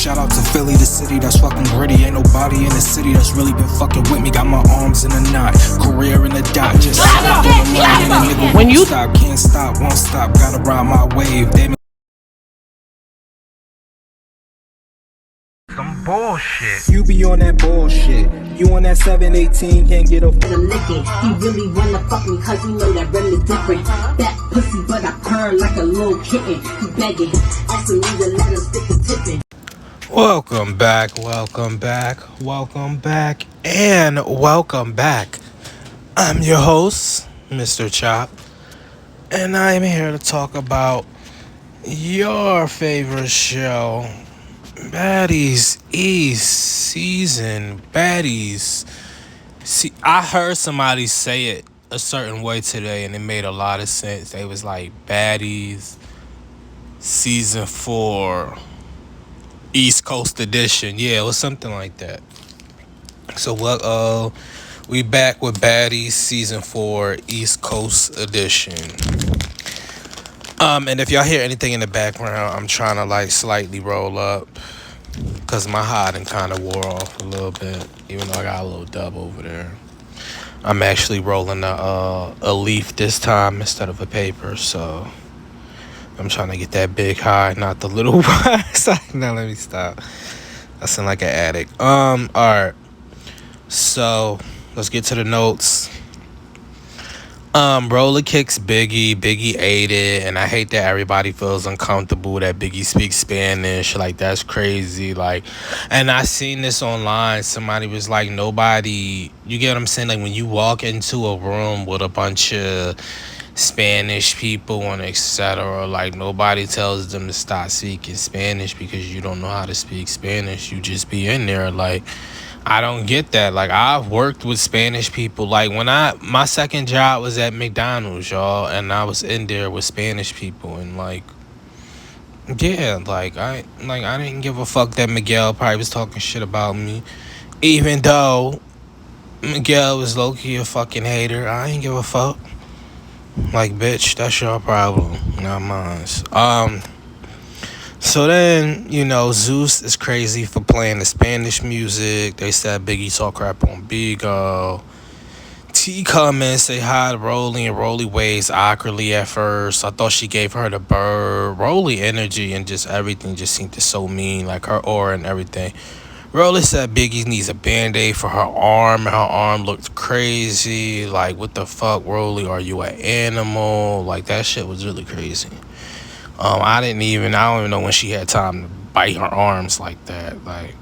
Shout out to Philly, the city that's fucking gritty. Ain't nobody in the city that's really been fucking with me. Got my arms in a knot, career in a dot. Just stepped on the line and a nigga When won't you stop, can't stop, won't stop. Gotta ride my wave. They some bullshit. You be on that bullshit. You on that 718, can't get a the licking. He really wanna fuck me cause he know that rem is different. That pussy but I purr like a little kitten. He begging, asking me to let him stick the tipping. Welcome back, and welcome back. I'm your host, Mr. Chop, and I'm here to talk about your favorite show, Baddies East season. Baddies. See, I heard somebody say it a certain way today, and it made a lot of sense. They was like, Baddies season 4. East Coast edition. Yeah, it was something like that. So we back with Baddies season 4 East Coast edition. And if y'all hear anything in the background, I'm trying to like slightly roll up because my hiding kind of wore off a little bit, even though I got a little dub over there. I'm actually rolling a leaf this time instead of a paper, so I'm trying to get that big high, not the little one. Now let me stop. I sound like an addict. Alright. So let's get to the notes. Roller kicks Biggie. Biggie ate it, and I hate that everybody feels uncomfortable that Biggie speaks Spanish. Like, that's crazy. Like, and I seen this online. Somebody was like, nobody, you get what I'm saying? Like, when you walk into a room with a bunch of Spanish people and etc., like, nobody tells them to stop speaking Spanish because you don't know how to speak Spanish. You just be in there. Like, I don't get that. Like, I've worked with Spanish people. Like, when my second job was at McDonald's, y'all, and I was in there with Spanish people, and like, yeah, like I didn't give a fuck that Miguel probably was talking shit about me, even though Miguel was low-key a fucking hater. I ain't give a fuck. Like, bitch, that's your problem, not mine. So then, you know, Zeus is crazy for playing the Spanish music. They said Biggie talk crap on Bigo. T come in, say hi to Rolly, and Rolly waves awkwardly at first. I thought she gave her the bird. Rolly energy and just everything just seemed to so mean, like her aura and everything. Rolly said Biggie needs a Band-Aid for her arm, and her arm looked crazy. Like, what the fuck, Rolly? Are you an animal? Like, that shit was really crazy. I don't even know when she had time to bite her arms like that. Like,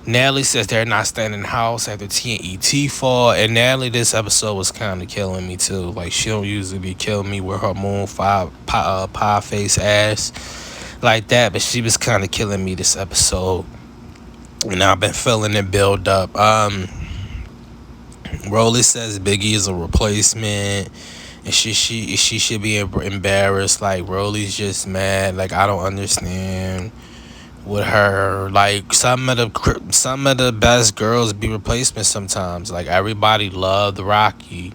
Natalie says they're not staying in the house after T and ET fall. And Natalie, this episode was kind of killing me too. Like, she don't usually be killing me with her moon pie face ass like that, but she was kind of killing me this episode. And I've been feeling it build up. Rolly says Biggie is a replacement, and she should be embarrassed. Like, Rolly's just mad. Like, I don't understand with her. Like, some of the best girls be replacements sometimes. Like, everybody loved Rocky.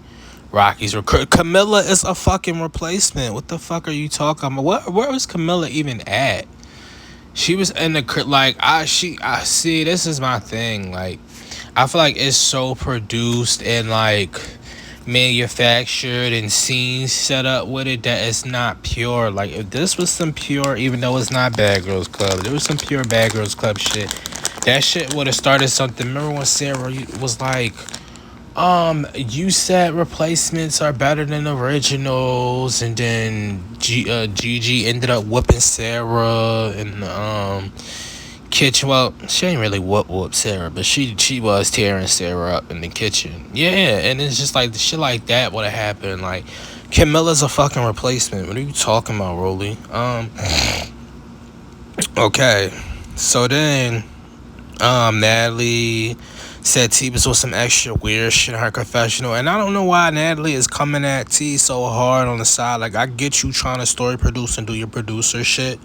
Camilla is a fucking replacement. What the fuck are you talking about? Where was Camilla even at? She was in the, like, I see, this is my thing. Like, I feel like it's so produced and like manufactured and scenes set up with it that it's not pure. Like, if this was some pure, even though it's not Bad Girls Club, there was some pure Bad Girls Club shit, that shit would have started something. Remember when Sarah was like, you said replacements are better than originals, and then Gigi ended up whooping Sarah and kitchen. Well, she ain't really whoop Sarah, but she was tearing Sarah up in the kitchen. Yeah, and it's just like the shit like that would have happened. Like, Camilla's a fucking replacement. What are you talking about, Rolly? Okay, so then Natalie said T was with some extra weird shit in her confessional, and I don't know why Natalie is coming at T so hard on the side. Like, I get you trying to story produce and do your producer shit,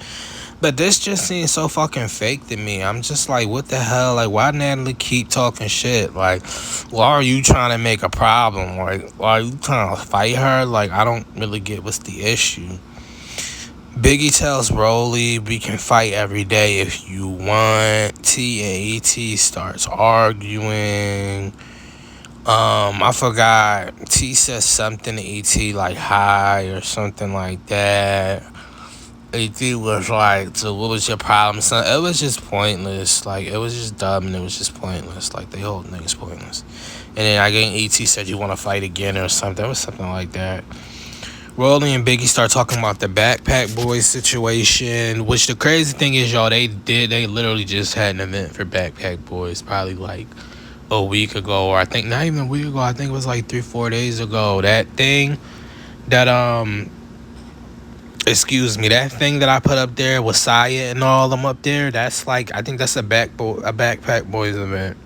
but this just seems so fucking fake to me. I'm just like, what the hell? Like, why Natalie keep talking shit? Like, why are you trying to make a problem? Like, why are you trying to fight her? Like, I don't really get what's the issue. Biggie tells Rolly, we can fight every day if you want. T and E.T. starts arguing. I forgot. T says something to E.T. like hi or something like that. E.T. was like, so what was your problem, son? It was just pointless. Like, it was just dumb and it was just pointless. Like, the whole thing is pointless. And then I think E.T. said, you want to fight again or something. It was something like that. Rolly and Biggie start talking about the Backpack Boys situation, which the crazy thing is, y'all, they literally just had an event for Backpack Boys probably like a week ago, or I think not even a week ago, I think it was like 3-4 days ago. That thing that that thing that I put up there with Saya and all of them up there, that's like, I think that's a Backpack Boys event.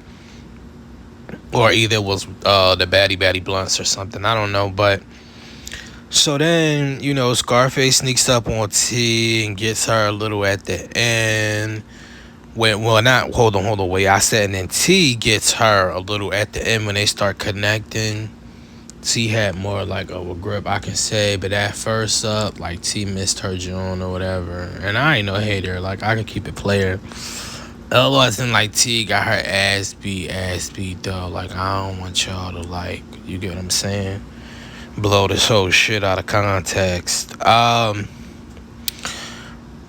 Or either it was the Baddy Blunts or something, I don't know. But so then, Scarface sneaks up on T and gets her a little at the end. Hold on, wait, I said, and then T gets her a little at the end when they start connecting. T had more like of a grip, I can say, but at first up, like, T missed her June or whatever. And I ain't no hater, like, I can keep it player. It wasn't like T got her ass beat though. Like, I don't want y'all to, like, you get what I'm saying, blow this whole shit out of context.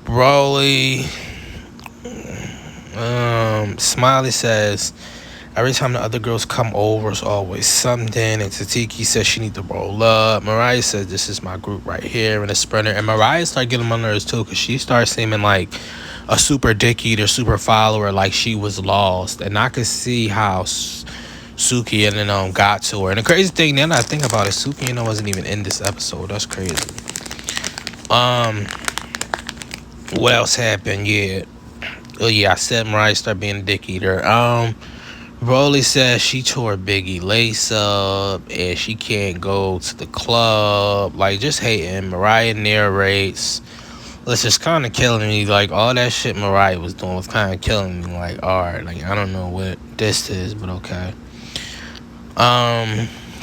Broly, Smiley says, every time the other girls come over, it's always something. And Tatiki says she need to roll up. Mariah says, this is my group right here, and a sprinter. And Mariah started getting on nerves too, because she started seeming like a super dick eater, super follower, like she was lost. And I could see how Suki and then got to her. And the crazy thing, now that I think about it, Suki wasn't even in this episode. That's crazy. What else happened? I said Mariah started being a dick eater. Broly says she tore Biggie lace up and she can't go to the club. Like, just hating. Mariah narrates. It's just kind of killing me. Like, all that shit Mariah was doing was kind of killing me. Like, alright, like, I don't know what this is, but okay.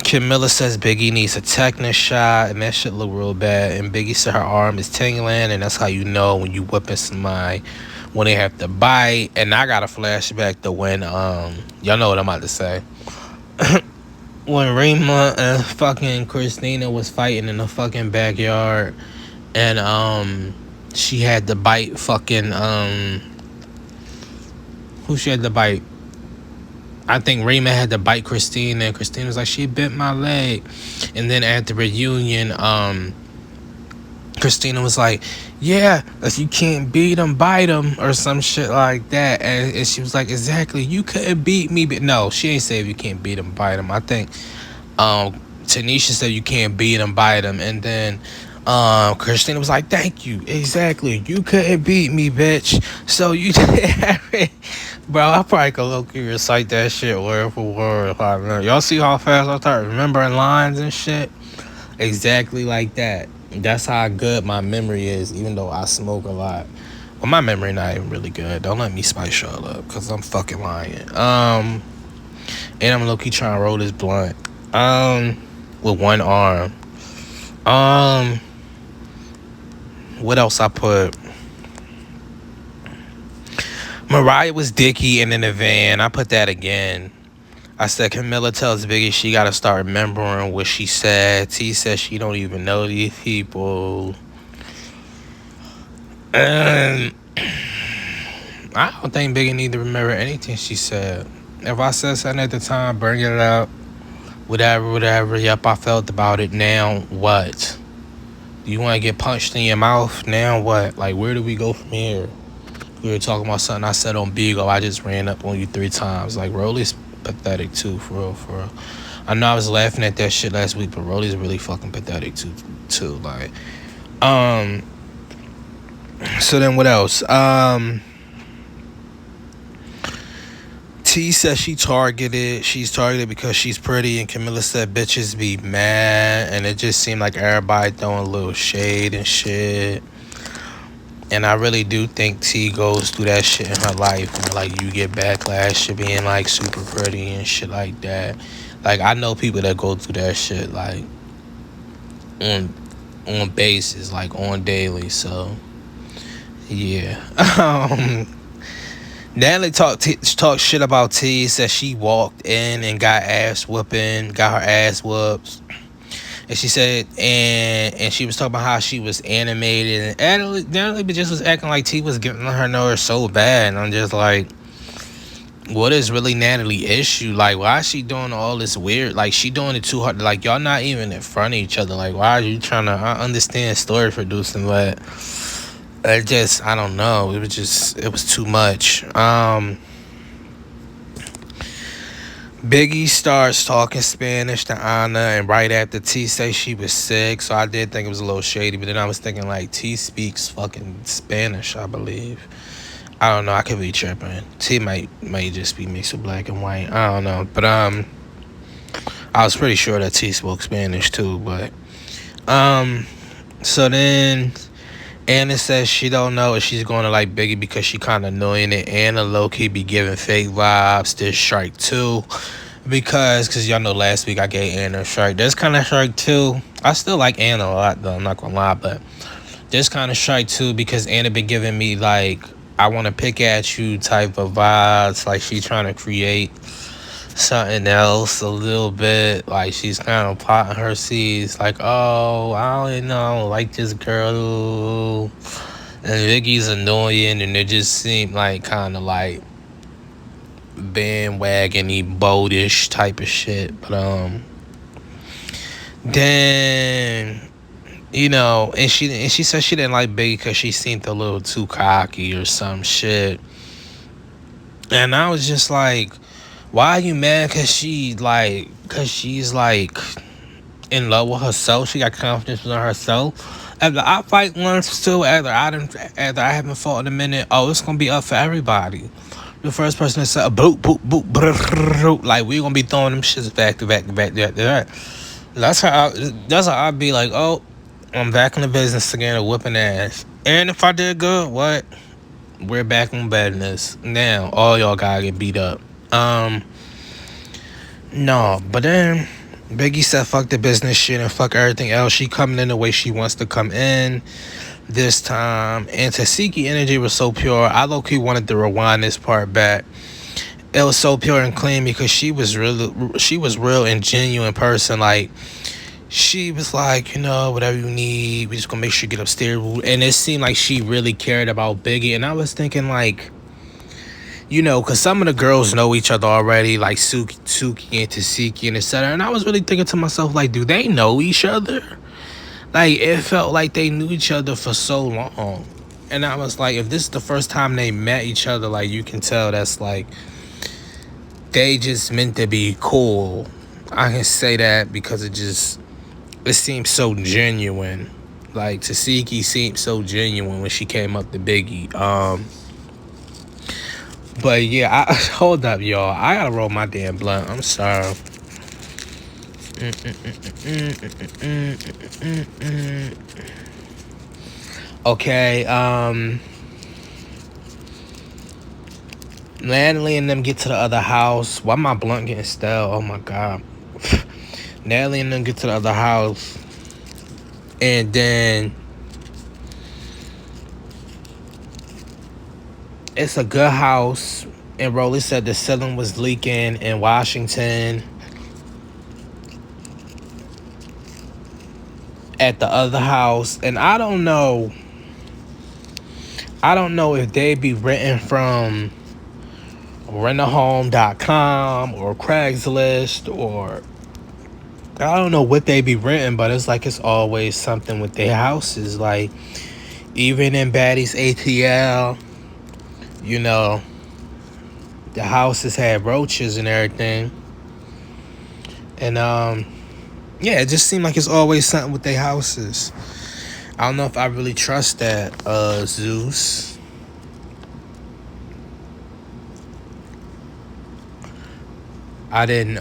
Camilla says Biggie needs a tetanus shot, and that shit look real bad. And Biggie said her arm is tingling, and that's how you know when you whipping somebody, when they have to bite. And I got a flashback to when y'all know what I'm about to say. When Rima and fucking Christina was fighting in the fucking backyard, and she had to bite fucking who she had to bite? I think Rima had to bite Christina, and Christina was like, she bit my leg. And then at the reunion, Christina was like, yeah, if you can't beat him, bite him, or some shit like that. And she was like, exactly, you couldn't beat me. But no, she ain't say if you can't beat him, bite him. I think Tanisha said you can't beat him, bite him. And then Christina was like, thank you, exactly, you couldn't beat me, bitch. So you bro, I probably could low-key recite that shit word for word if I remember. Y'all see how fast I start remembering lines and shit? Exactly like that. That's how good my memory is, even though I smoke a lot. Well, my memory not even really good. Don't let me spice y'all up, because I'm fucking lying. And I'm low-key trying to roll this blunt. With one arm. What else I put? Mariah was dicky and in the van. I put that again. I said Camilla tells Biggie she gotta start remembering what she said. T says she don't even know these people. And I don't think Biggie need to remember anything she said. If I said something at the time, bring it up. Whatever. Yep, I felt about it. Now what? Do you want to get punched in your mouth? Now what? Like, where do we go from here? We were talking about something I said on Beagle. I just ran up on you 3 times. Like, Rolly's pathetic too, for real. I know I was laughing at that shit last week, but Rolly's really fucking pathetic too. Like, so then what else? T says she's targeted because she's pretty, and Camilla said bitches be mad, and it just seemed like everybody throwing a little shade and shit. And I really do think T goes through that shit in her life, where like you get backlash to being like super pretty and shit like that. Like, I know people that go through that shit, like, and on basis, like on daily. So yeah. Natalie talked shit about T. Said she walked in and got her ass whooped. And she said, and she was talking about how she was animated, and Natalie just was acting like T was getting on her nerves so bad. And I'm just like, what is really Natalie's issue? Like, why is she doing all this weird? Like, she doing it too hard. Like, y'all not even in front of each other. Like, why are you trying to? I understand story producing, but I don't know. It was too much. Biggie starts talking Spanish to Anna, and right after T say she was sick, so I did think it was a little shady. But then I was thinking like T speaks fucking Spanish, I believe. I don't know. I could be tripping. T might just be mixed with black and white. I don't know, but I was pretty sure that T spoke Spanish too. But so then Anna says she don't know if she's going to like Biggie because she kind of annoying it. Anna low-key be giving fake vibes. There's Strike 2 because y'all know last week I gave Anna a strike. There's kind of Strike 2. I still like Anna a lot though, I'm not going to lie. But there's kind of Strike 2 because Anna been giving me like I want to pick at you type of vibes. Like she trying to create something else a little bit. Like she's kind of plotting her seeds. Like, oh, I don't know, like this girl, and Vicky's annoying, and it just seemed like kind of like bandwagon-y, boldish type of shit. But then and she said she didn't like Biggie because she seemed a little too cocky or some shit. And I was just like, why are you mad? Cause she's like in love with herself. She got confidence in herself. After I fight once too, after I haven't fought in a minute, oh, it's gonna be up for everybody. The first person that said boop boop boop brrr, like we gonna be throwing them shits back to back to back to back. That's how I be like, oh, I'm back in the business again of whipping ass. And if I did good, what? We're back on business. Now all y'all gotta get beat up. No, but then Biggie said fuck the business shit and fuck everything else. She coming in the way she wants to come in this time. And Tasiki energy was so pure. I low-key wanted to rewind this part back. It was so pure and clean because she was real and genuine person. Like she was like, whatever you need, we just gonna make sure you get upstairs. And it seemed like she really cared about Biggie. And I was thinking like, because some of the girls know each other already, like Suki and Tasiki and etc. And I was really thinking to myself, like, do they know each other? Like, it felt like they knew each other for so long. And I was like, if this is the first time they met each other, like, you can tell that's like, they just meant to be cool. I can say that because it seems so genuine. Like, Tasiki seemed so genuine when she came up to Biggie. But yeah, hold up, y'all. I gotta roll my damn blunt. I'm sorry. Okay, Natalie and them get to the other house. Why my blunt getting stale? Oh my god. Natalie and them get to the other house. And then it's a good house. And Rolly said the ceiling was leaking in Washington. At the other house. And I don't know if they be written from rentahome.com or Craigslist, or I don't know what they be written, but it's like it's always something with their houses. Like even in Baddies ATL, the houses had roaches and everything. And yeah, it just seemed like it's always something with their houses. I don't know if I really trust that, Zeus. I didn't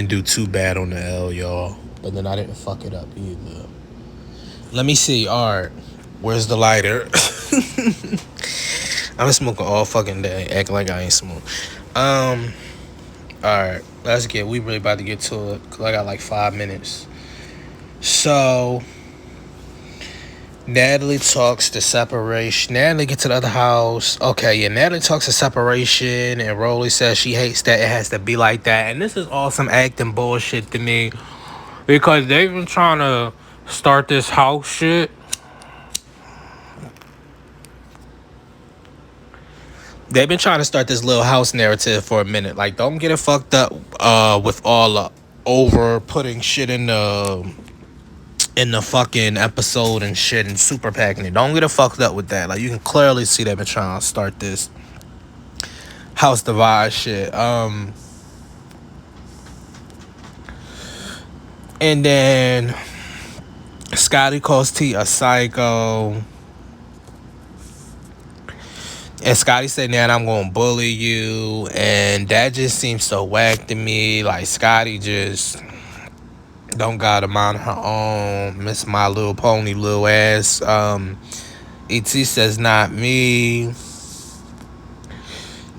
do too bad on the L, y'all. But then I didn't fuck it up either. Let me see. Alright. Where's the lighter? I've been smoking all fucking day. Acting like I ain't smoking. Alright. We really about to get to it. Because I got like 5 minutes. So Natalie talks to separation. Natalie gets to the other house. Okay, yeah, Natalie talks to separation, and Rolly says she hates that it has to be like that. And this is all some acting bullshit to me because they've been trying to start this house shit. They've been trying to start this little house narrative for a minute. Like, don't get it fucked up with all over putting shit in the fucking episode and shit and super packing it. Don't get it fucked up with that. Like, you can clearly see they've been trying to start this house divide shit. And then Scotty calls T a psycho. And Scotty said, "Man, I'm gonna bully you," and that just seems so whack to me. Like, Scotty just don't got a mind of her own. Miss My Little Pony, little ass. ET says, "Not me,"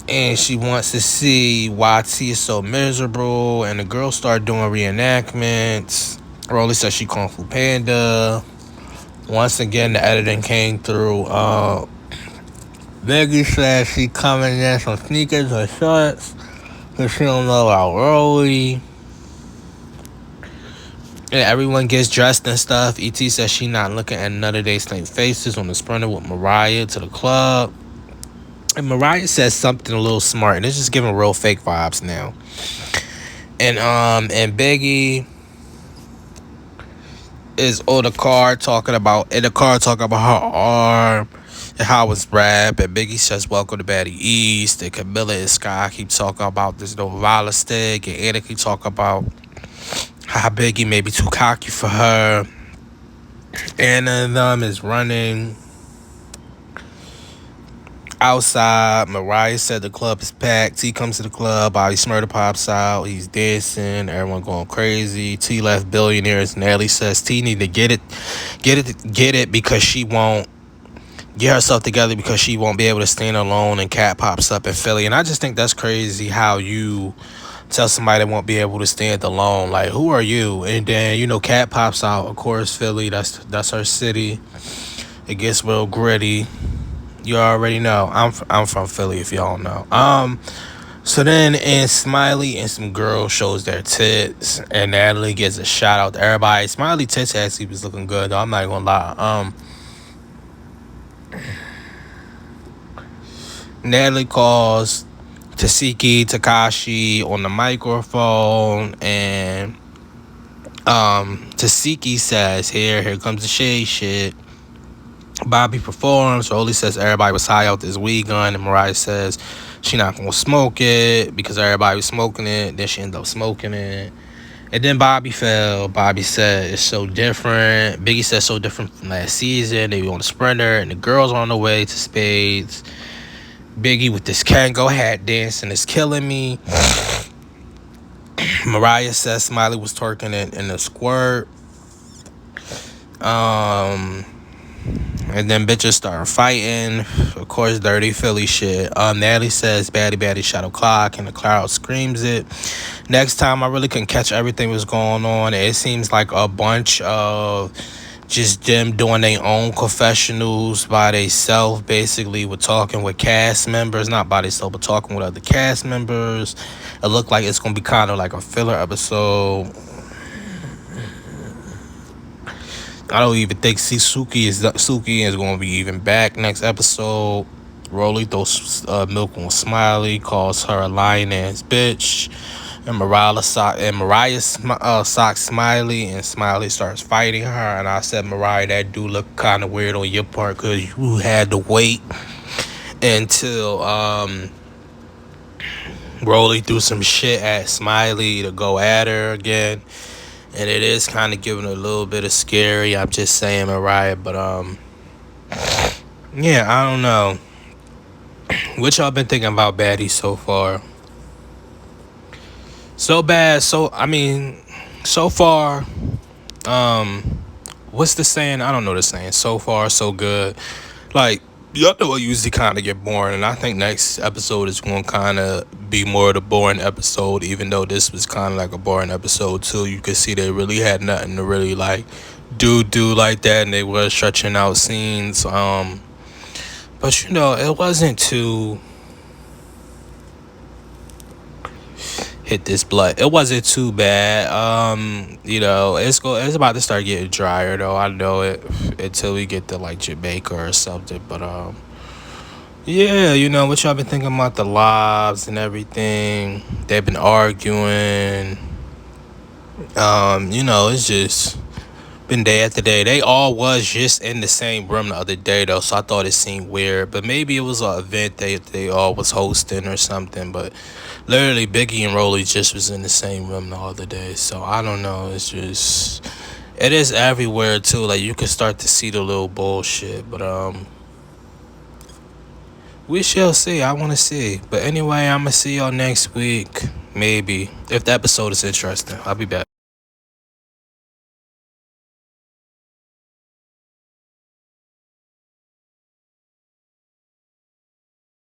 and she wants to see why T is so miserable. And the girls start doing reenactments. Rolly says she Kung Fu Panda. Once again, the editing came through. Becky says she coming in some sneakers or shorts because she don't know about Rolly. And everyone gets dressed and stuff. ET says she not looking at none of their same faces on the Sprinter with Mariah to the club. And Mariah says something a little smart, and it's just giving real fake vibes now. And Biggie is in the car talking about her arm and how it's rap. And Biggie says, "Welcome to Baddies East." And Camilla and Sky keep talking about this Novella stick, and Anna keep talking about how Biggie may be too cocky for her. Anna and them is running outside. Mariah said the club is packed. T comes to the club. Bobby Smurda pops out. He's dancing. Everyone going crazy. T left billionaires. Nelly says T need to get it because she won't get herself together because she won't be able to stand alone. And Cat pops up in Philly. And I just think that's crazy how you tell somebody they won't be able to stand alone. Like, who are you? And then, Cat pops out. Of course, Philly. That's her city. It gets real gritty. You already know. I'm from Philly, if y'all know. So then, and Smiley and some girls shows their tits, and Natalie gives a shout out to everybody. Smiley tits actually was looking good, though. I'm not gonna lie. Natalie calls Takashi on the microphone, and Tasiki says, here comes the shade shit. Bobby performs. Rolly says everybody was high out this weed gun, and Mariah says she not gonna smoke it because everybody was smoking it. Then she ended up smoking it, and then Bobby fell. Bobby said it's so different. Biggie said so different from last season. They were on the Sprinter, and the girls on the way to Spades. Biggie with this Kango hat dancing is killing me. Mariah says Smiley was twerking in the squirt. And then bitches start fighting. Of course, dirty Philly shit. Natalie says baddie shadow clock, and the crowd screams it. Next time, I really couldn't catch everything was going on. It seems like a bunch of just them doing their own confessionals by themselves. Basically, we're talking with cast members, not by themselves, but talking with other cast members. It looked like it's gonna be kind of like a filler episode. I don't even think Suki is going to be even back next episode. Rolly throws milk on Smiley, calls her a lying ass bitch, and Mariah socks Smiley, and Smiley starts fighting her. And I said, Mariah, that do look kind of weird on your part because you had to wait until Rolly threw some shit at Smiley to go at her again. And it is kind of giving a little bit of scary. I'm just saying, Mariah. But, yeah, I don't know. What y'all been thinking about Baddies so far? So bad. So far, what's the saying? I don't know the saying. So far, so good. Like, y'all know it usually kind of get boring, and I think next episode is going to kind of be more of the boring episode. Even though this was kind of like a boring episode too, you could see they really had nothing to really like do like that, and they were stretching out scenes. But it wasn't too hit this blood. It wasn't too bad. It's about to start getting drier though. I know it until we get to like Jamaica or something. But yeah, what y'all been thinking about the lives and everything. They've been arguing. It's just been day after day. They all was just in the same room the other day though, so I thought it seemed weird. But maybe it was an event they all was hosting or something. But literally, Biggie and Rolly just was in the same room the other day. So I don't know. It is everywhere too. Like you can start to see the little bullshit. But we shall see. I want to see. But anyway, I'm gonna see y'all next week. Maybe if the episode is interesting, I'll be back.